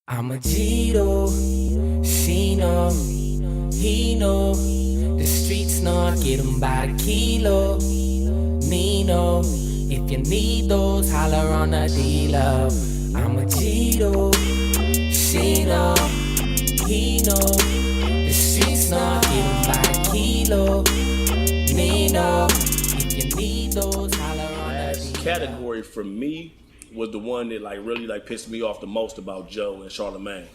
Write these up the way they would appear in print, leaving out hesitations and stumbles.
I'm a Gito, she know, he know. The streets know, get 'em by the kilo. Nino, if you need those, holler on a dealer. I'm a Gito, she know, he know. The streets know, get 'em by the kilo. Nino, if you need those, holler on a dealer. Category for me was the one that really pissed me off the most about Joe and Charlamagne,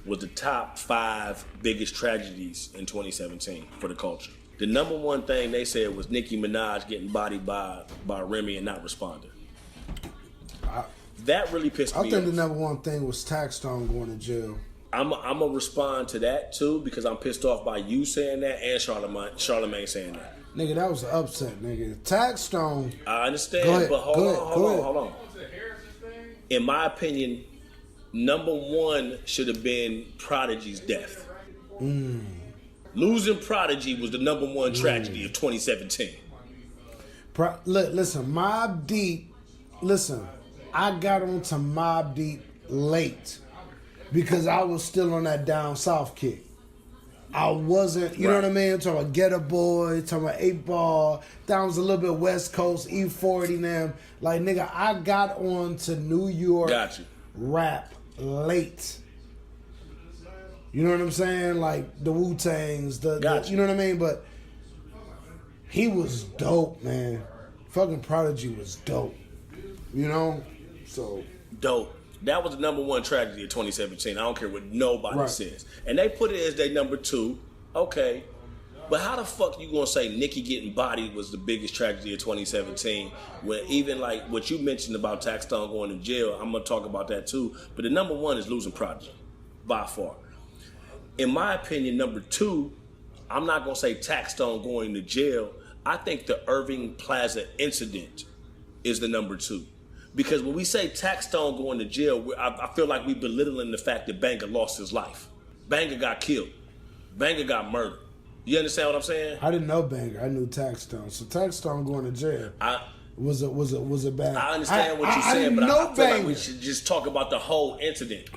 was the top 5 biggest tragedies in 2017 for the culture. The number one thing they said was Nicki Minaj getting bodied by Remy and not responding. That really pissed me off. I think the number one thing was Taxstone going to jail. I'm gonna respond to that too because I'm pissed off by you saying that and Charlamagne saying that. Nigga, that was an upset, nigga. Taxstone. I understand, but hold on. In my opinion, number one should have been Prodigy's death. Losing Prodigy was the number one tragedy of 2017. Listen, Mobb Deep. Listen, I got onto Mobb Deep late because I was still on that down south kick. I wasn't, you know what I mean? I'm talking about Getter Boy, talking about 8 Ball. That was a little bit West Coast, E40 them. Like, nigga, I got on to New York rap late. You know what I'm saying? Like, the Wu-Tangs, you know what I mean? But he was dope, man. Fucking Prodigy was dope. You know? So. Dope. That was the number one tragedy of 2017. I don't care what nobody says. And they put it as their number 2. Okay. But how the fuck you gonna say Nicki getting bodied was the biggest tragedy of 2017 when even like what you mentioned about Taxstone going to jail, I'm gonna talk about that too. But the number one is losing Prodigy, by far. In my opinion, number 2, I'm not gonna say Taxstone going to jail. I think the Irving Plaza incident is the number 2. Because when we say Taxstone going to jail, I feel like we belittling the fact that Banger lost his life. Banger got killed. Banger got murdered. You understand what I'm saying? I didn't know Banger. I knew Taxstone. So Taxstone going to jail was a bad. I understand what you're saying, but I feel like we should just talk about the whole incident.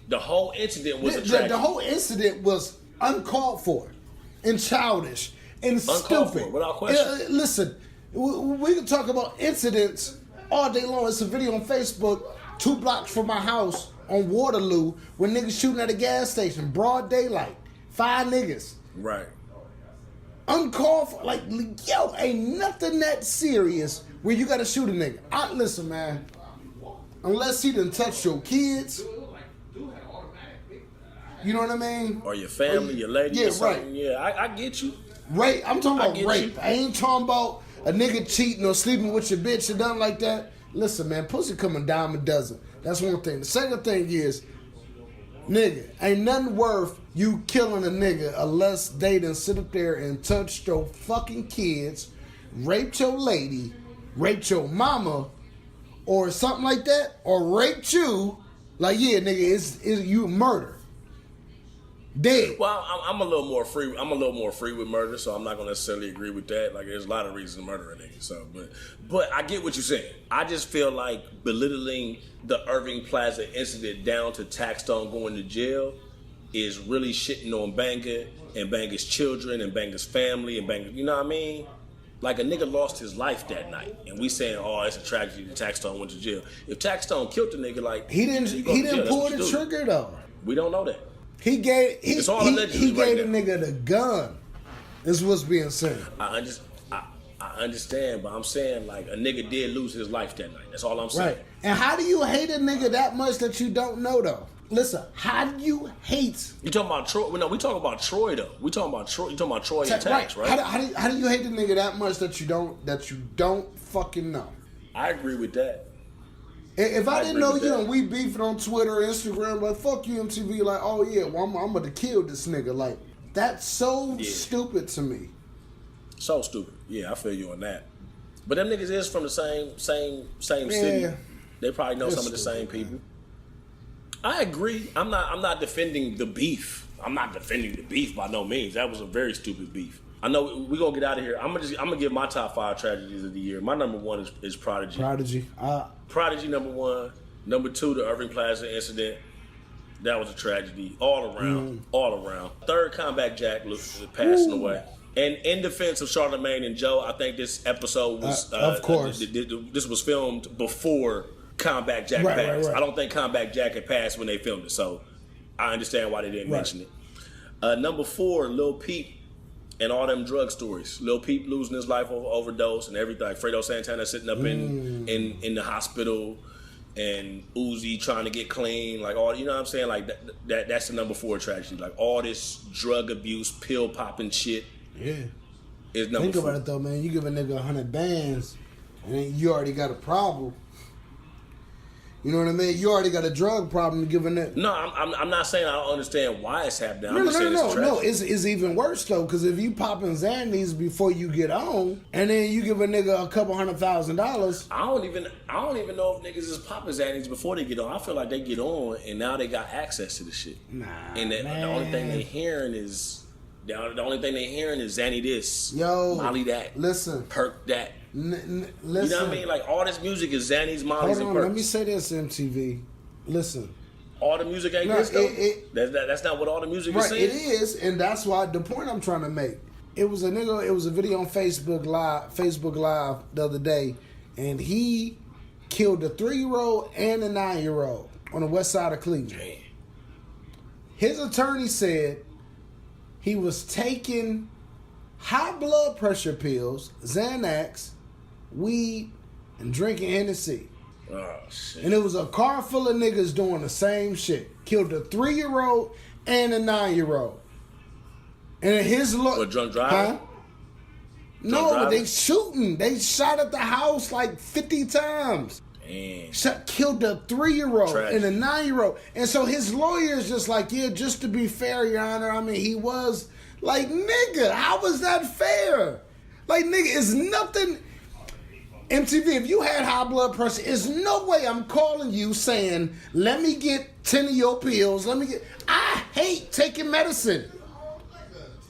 The whole incident was a tragedy. The whole incident was uncalled for and childish and stupid. Without question. Listen, we can talk about incidents all day long. It's a video on Facebook, 2 blocks from my house on Waterloo, when niggas shooting at a gas station, broad daylight, 5 niggas. Right. Uncalled for, yo, ain't nothing that serious where you gotta shoot a nigga. Listen, man, unless he done touched your kids, you know what I mean? Or your family, your lady, or something. Right. Yeah, I get you. Rape, I'm talking about rape. I ain't talking about a nigga cheating or sleeping with your bitch or nothing like that. Listen, man, pussy come a dime a dozen. That's one thing. The second thing is, nigga, ain't nothing worth you killing a nigga unless they done sit up there and touched your fucking kids, raped your lady, raped your mama, or something like that, or raped you. Like, yeah, nigga, it's you murder. Dead. Well, I'm a little more free. I'm a little more free with murder, so I'm not gonna necessarily agree with that. Like, there's a lot of reasons to murder a nigga. So, but I get what you're saying. I just feel like belittling the Irving Plaza incident down to Taxstone going to jail is really shitting on Banger and Banger's children and Banger's family and Banger. You know what I mean? Like, a nigga lost his life that night, and we saying, "Oh, it's a tragedy that Taxstone went to jail." If Taxstone killed the nigga, like he didn't pull the trigger though. We don't know that. He gave the nigga the gun. Is what's being said. I understand, but I'm saying, like, a nigga did lose his life that night. That's all I'm saying. Right. And how do you hate a nigga that much that you don't know though? Listen, how do you hate? You talking about Troy? No, we talking about Troy though. We talking about Troy. You talking about Troy and Tax, right? How do you hate the nigga that much that you don't fucking know? I agree with that. If I didn't know you and we beefing on Twitter, Instagram, like, fuck you, MTV, like, oh yeah, well, I'm gonna kill this nigga. Like, that's so stupid to me. So stupid. Yeah, I feel you on that. But them niggas is from the same city. They probably know some of the same people. I agree. I'm not defending the beef. I'm not defending the beef by no means. That was a very stupid beef. I know we're gonna get out of here. I'm gonna give my top 5 tragedies of the year. My number 1 is Prodigy. Prodigy. Prodigy number 1. Number 2, the Irving Plaza incident. That was a tragedy all around, all around. Third Combat Jack passing away. And in defense of Charlamagne and Joe, I think this episode was, of course, this was filmed before Combat Jack passed. Right. I don't think Combat Jack had passed when they filmed it, so I understand why they didn't mention it. Number 4, Lil Peep and all them drug stories. Lil Peep losing his life over overdose and everything. Like Fredo Santana sitting up in the hospital, and Uzi trying to get clean. Like all, you know what I'm saying? Like that's the number 4 tragedy. Like all this drug abuse, pill popping shit. Yeah. Is number 4. Think about it though, man. You give a nigga 100 bands, and then you already got a problem. You know what I mean? You already got a drug problem to give a nigga. No, I'm not saying I don't understand why it's happening. No. It's even worse though, because if you popping Xannies before you get on, and then you give a nigga a couple $100,000. I don't even know if niggas is popping Xannies before they get on. I feel like they get on and now they got access to the shit. Nah, and the only thing they hearing is Xanny this, Molly that, listen, perk that. Listen, you know what I mean? Like all this music is Xannies, Molly's, and perks. Let me say this, MTV. Listen, all the music ain't this though. That's not what all the music is saying. It is, and that's why the point I'm trying to make. It was a video on Facebook Live the other day, and he killed a 3-year-old and a 9-year-old on the west side of Cleveland. Man. His attorney said he was taking high blood pressure pills, Xanax, weed, and drinking Hennessy. Oh, shit. And it was a car full of niggas doing the same shit. Killed a 3-year-old and a 9-year-old. And his drunk driving? Huh? No, they shooting. They shot at the house like 50 times. Damn. Killed a 3-year-old and a 9-year-old. And so his lawyer is just like, yeah, just to be fair, Your Honor, I mean, he was like, nigga, how was that fair? Like, nigga, it's nothing. MTV, if you had high blood pressure, there's no way I'm calling you saying, let me get 10 of your pills. I hate taking medicine.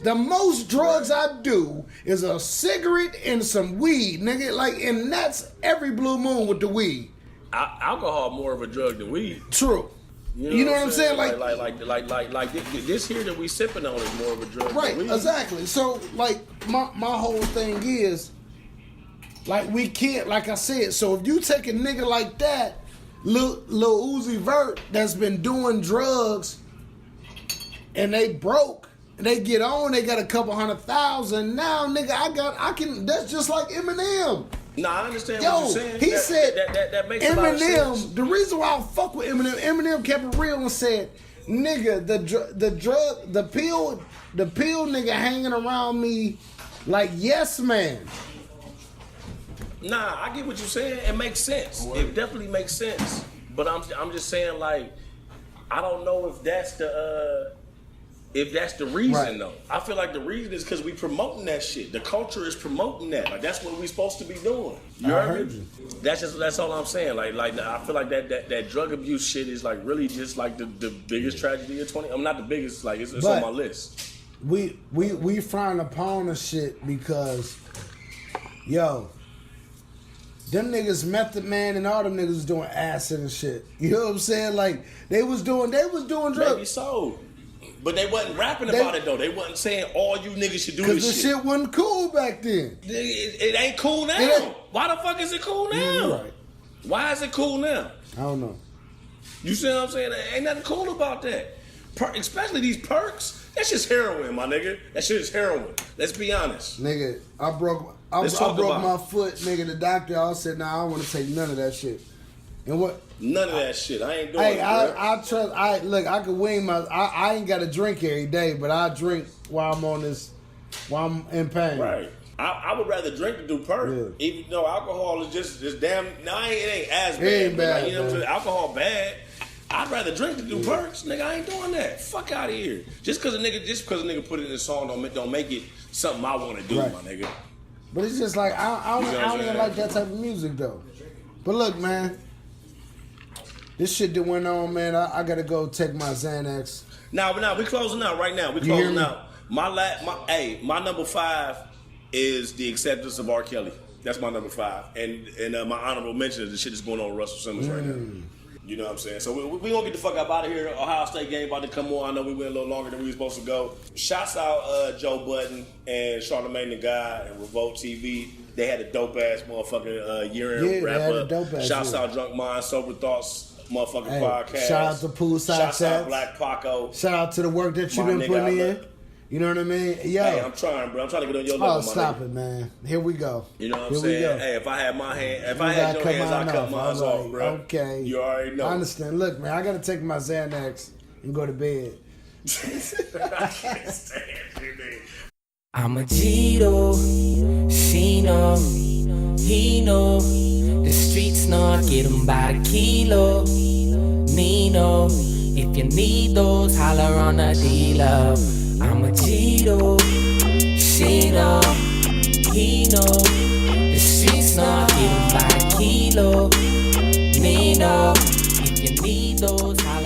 The most drugs I do is a cigarette and some weed, nigga. Like, and that's every blue moon with the weed. Alcohol more of a drug than weed. True. You know what I'm saying? Like this here that we sipping on is more of a drug. Right, than weed. Exactly. So, like, my whole thing is, like, we can't, like I said, so if you take a nigga like that, Lil Uzi Vert, that's been doing drugs, and they broke, they get on, they got a couple $100,000. Now, nigga, I can. That's just like Eminem. Nah, I understand what you're saying. He said that makes a lot of sense. The reason why I fuck with Eminem kept it real and said, nigga, the pill nigga hanging around me like yes man. Nah, I get what you're saying. It makes sense. It definitely makes sense. But I'm just saying, like, I don't know if that's the reason though. I feel like the reason is because we promoting that shit. The culture is promoting that. Like that's what we supposed to be doing. You heard me? That's all I'm saying. Like I feel like that drug abuse shit is like really just like the biggest tragedy of 20. I'm not the biggest. Like it's on my list. We frown upon the shit because, yo, them niggas Method Man and all them niggas was doing acid and shit. You know what I'm saying? Like they was doing drugs. Maybe so. But they wasn't rapping about it though. They wasn't saying all you niggas should do this shit. Because the shit wasn't cool back then. It ain't cool now. Why the fuck is it cool now? Right. Why is it cool now? I don't know. You see what I'm saying? There ain't nothing cool about that. Especially these perks. That's just heroin, my nigga. That shit is heroin. Let's be honest. Nigga, I broke my foot, nigga. The doctor all said, nah, I don't want to take none of that shit. And what? None of that shit. I ain't doing it. I trust. Look. I could wing my. I ain't got to drink every day, but I drink while I'm on this. While I'm in pain. Right. I would rather drink than do perk. Yeah. Even though alcohol is just damn. No, it ain't as bad. It ain't bad. Like, you know what I'm saying? Alcohol bad. I'd rather drink than do perks. Nigga, I ain't doing that. Fuck out of here. Just because a nigga put it in a song don't make it something I want to do, my nigga. But it's just like I don't even like that type of music though. But look, man. This shit that went on, man. I gotta go take my Xanax. Now we closing out right now. We closing out. My number 5 is The Acceptance of R. Kelly. That's my number 5. And my honorable mention is the shit that's going on with Russell Simmons right now. You know what I'm saying? So we gonna get the fuck up out of here. Ohio State game about to come on. I know we went a little longer than we were supposed to go. Shouts out Joe Budden and Charlamagne the Guy and Revolt TV. They had a dope ass motherfucking year-end wrap up. Shouts out Drunk Minds, Sober Thoughts motherfucking podcast. Shout out to Poolside. Shouts out Blk Paco. Shout out to the work that you've been putting in. You know what I mean? Yo. Hey, I'm trying, bro. I'm trying to get on your level, Oh, stop it, man. Here we go. You know what I'm saying? Hey, if I had my hand, if I had your hands, I'd cut mine off, bro. Okay. You already know. I understand. Look, man, I got to take my Xanax and go to bed. I'm a Gito, she know, he know. The streets know, get him by the kilo. Nino, if you need those, holler on a dealer. I'm a Gito, she know, he know. The streets know, get him by the kilo. Nino, if you need those, holler